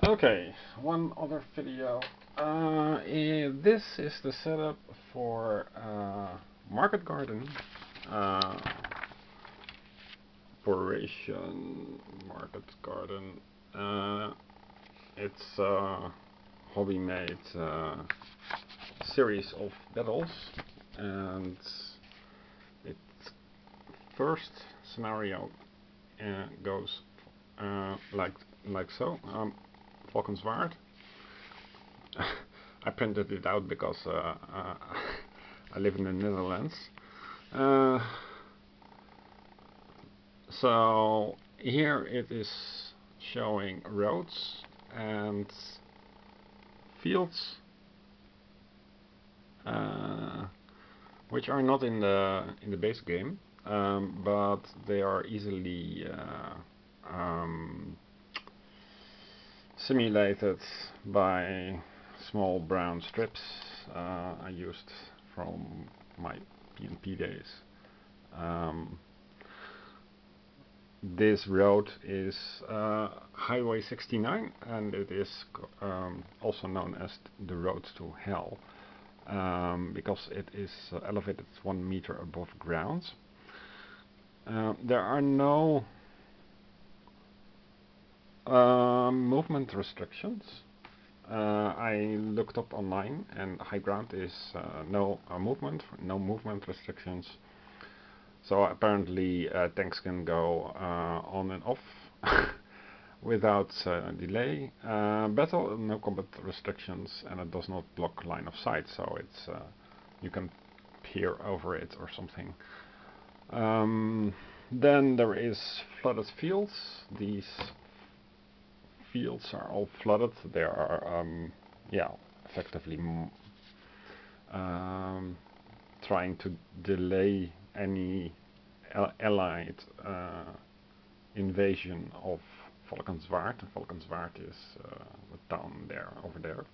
Okay, one other video. This is the setup for market garden operation. Market garden. It's a hobby-made series of battles, and its first scenario goes like so. Valkenswaard. I printed it out because I live in the Netherlands. So here it is showing roads and fields, which are not in the base game, but they are easily simulated by small brown strips I used from my PNP days. This road is Highway 69, and it is also known as the road to hell, because it is elevated 1 meter above ground. There are no movement restrictions. I looked up online, and high ground is no movement restrictions. So apparently tanks can go on and off without delay. Battle, no combat restrictions, and it does not block line of sight, so it's you can peer over it or something. Then there is flooded fields. These fields are all flooded. They are effectively trying to delay any allied invasion of Valkenswaard. Valkenswaard is the town there, over there.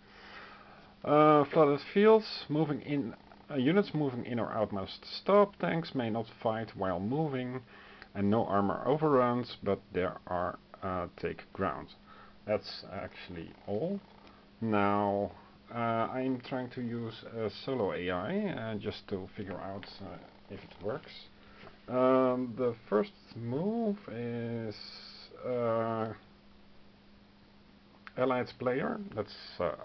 Flooded fields, moving in. Units moving in or out must stop. Tanks may not fight while moving, and no armor overruns, but there are take ground. That's actually all. Now I'm trying to use a solo AI just to figure out if it works. The first move is allied player. That's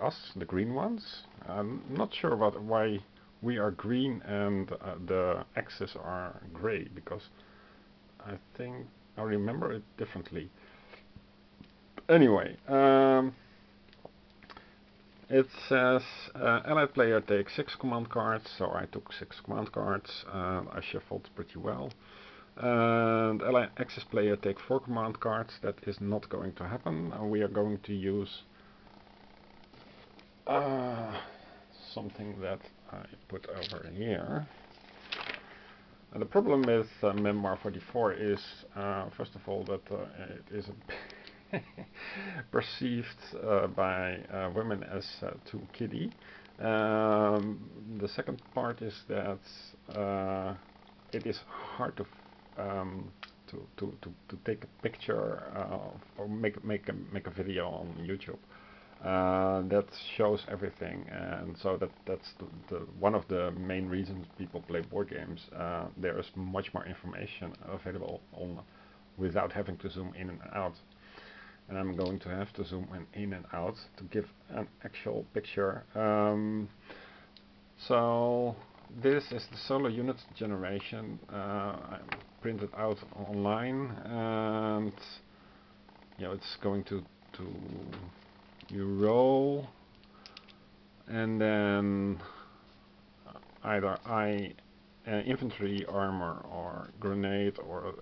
us, the green ones. I'm not sure why we are green and the axes are gray, because I think I remember it differently. Anyway, it says allied player takes 6 command cards, so I took 6 command cards. I shuffled pretty well. And allied axis player take 4 command cards. That is not going to happen. We are going to use something that I put over here. And the problem with Memoir 44 is, first of all, that it is perceived by women as too kiddie. The second part is that it is hard to take a picture or make a video on YouTube that shows everything, and so that's one of the main reasons people play board games. There is much more information available on without having to zoom in and out, and I'm going to have to zoom in and out to give an actual picture. So this is the solo unit generation I printed out online, and it's going to you roll, and then either infantry, armor, or grenade, or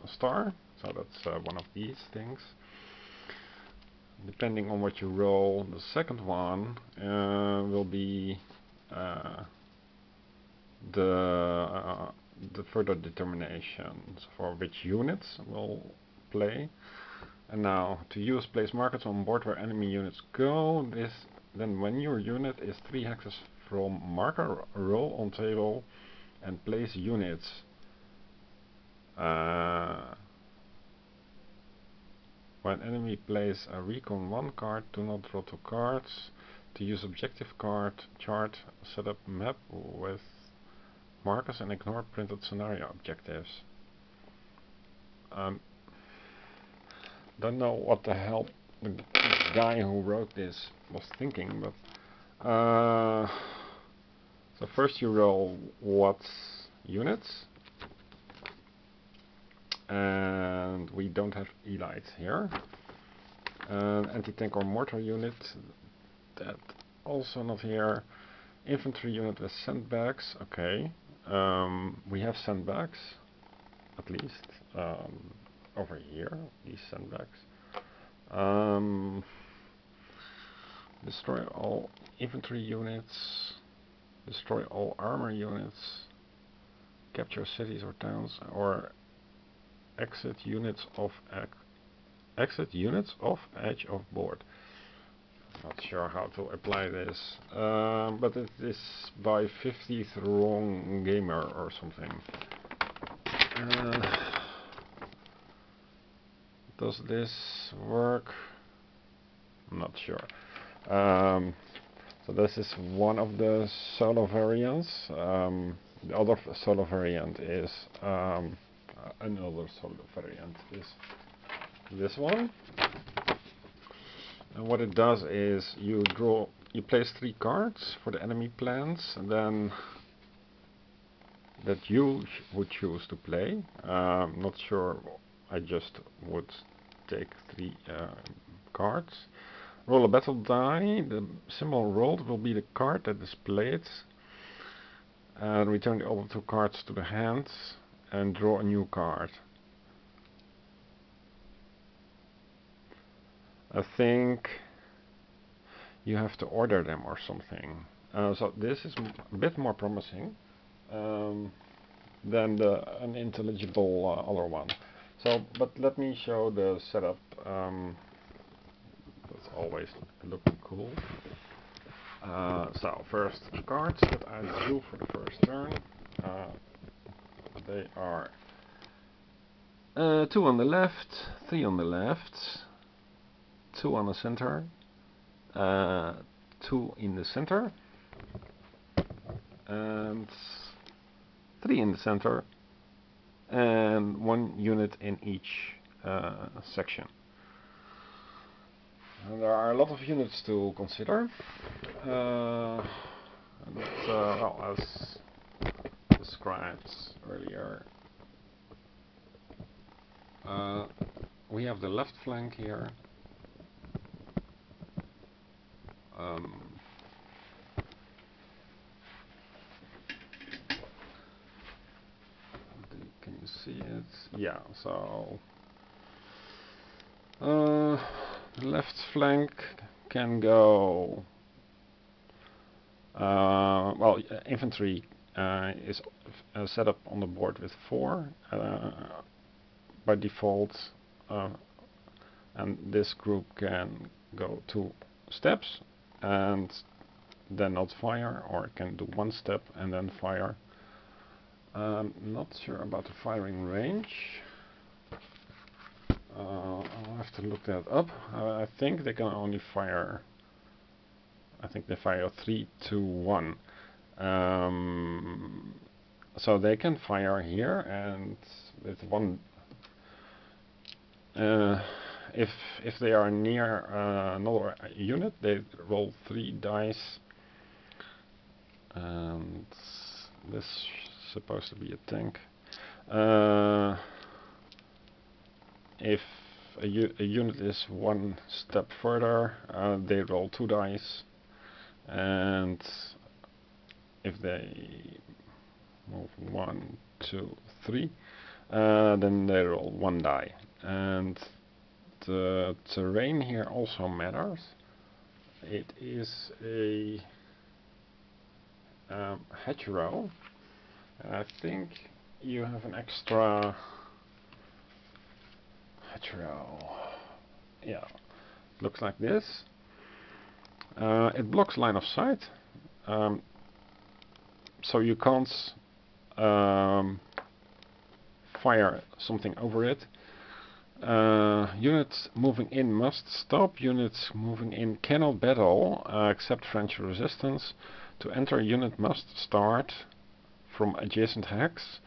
star. So that's one of these things. Depending on what you roll, the second one will be the further determinations for which units will play. And now, to use place markers on board where enemy units go, then when your unit is 3 hexes from marker, roll on table and place units. When enemy plays a recon 1 card, do not draw 2 cards. To use objective card chart, set up map with markers and ignore printed scenario objectives. Don't know what the hell the guy who wrote this was thinking, but so first you roll what's units, and we don't have elites here. Anti-tank or mortar unit, that also not here. Infantry unit with sandbags, okay. We have sandbags, at least, over here, these sandbags. Destroy all infantry units, destroy all armor units, capture cities or towns, or exit units off edge of board. Not sure how to apply this, but it is by 50th wrong gamer or something. Does this work? I'm not sure. So this is one of the solo variants. The other solo variant is another solo variant is this one. And what it does is you place 3 cards for the enemy plans, and then that you would choose to play. Not sure, I just would take 3 cards. Roll a battle die. The symbol rolled will be the card that is played. And return the other 2 cards to the hand and draw a new card. I think you have to order them or something. So this is a bit more promising than the unintelligible other one. So, but let me show the setup. That's always looking cool. So first cards that I drew for the first turn. They are 2 on the left, 3 on the left, 2 on the center, 2 in the center, and 3 in the center, and 1 unit in each section. And there are a lot of units to consider. Well, as described earlier, we have the left flank here. Can you see it? Yeah, so the left flank can go well, infantry is set up on the board with 4 by default, and this group can go 2 steps and then not fire, or it can do 1 step and then fire. Not sure about the firing range. I'll have to look that up. I think they can only fire, I think they fire 3, 2, 1. So they can fire here, and with 1 if they are near another unit, they roll 3 dice, and this is supposed to be a tank. If a unit is 1 step further, they roll 2 dice, and if they move 1, 2, 3, then they roll 1 die. And the terrain here also matters. It is a hedgerow. I think you have an extra hedgerow. Yeah, looks like this. It blocks line of sight, so you can't fire something over it. Units moving in must stop. Units moving in cannot battle except French resistance. To enter, unit must start from adjacent hex.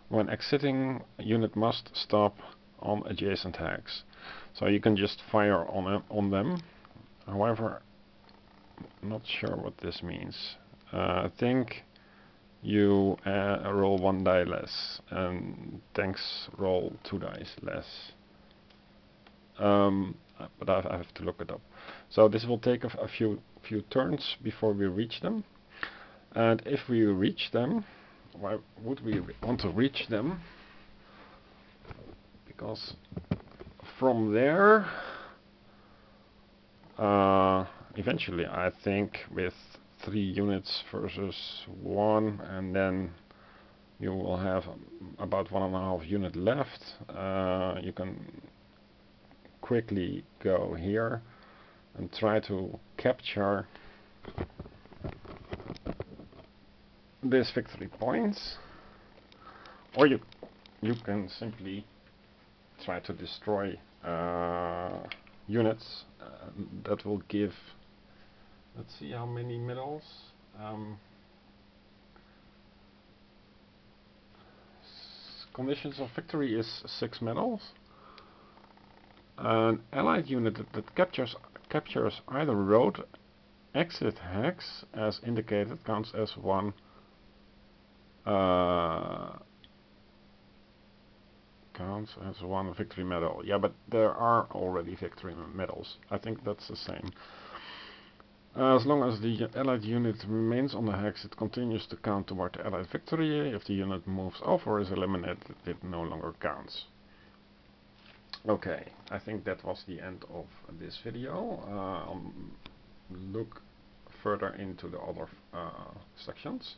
When exiting, unit must stop on adjacent hex. So you can just fire on them. However, I'm not sure what this means. I think you roll 1 die less, and tanks roll 2 dice less. But I have to look it up. So this will take a few turns before we reach them. And if we reach them, why would we want to reach them? Because from there, eventually I think with 3 units versus 1, and then you will have about 1.5 unit left. You can quickly go here and try to capture these victory points, or you can simply try to destroy units that will give, let's see how many medals. Conditions of victory is 6 medals. An allied unit that captures either road, exit hex as indicated counts as 1 victory medal. Yeah, but there are already victory medals. I think that's the same. As long as the allied unit remains on the hex, it continues to count toward the allied victory. If the unit moves off or is eliminated, it no longer counts. Okay, I think that was the end of this video. I'll look further into the other sections.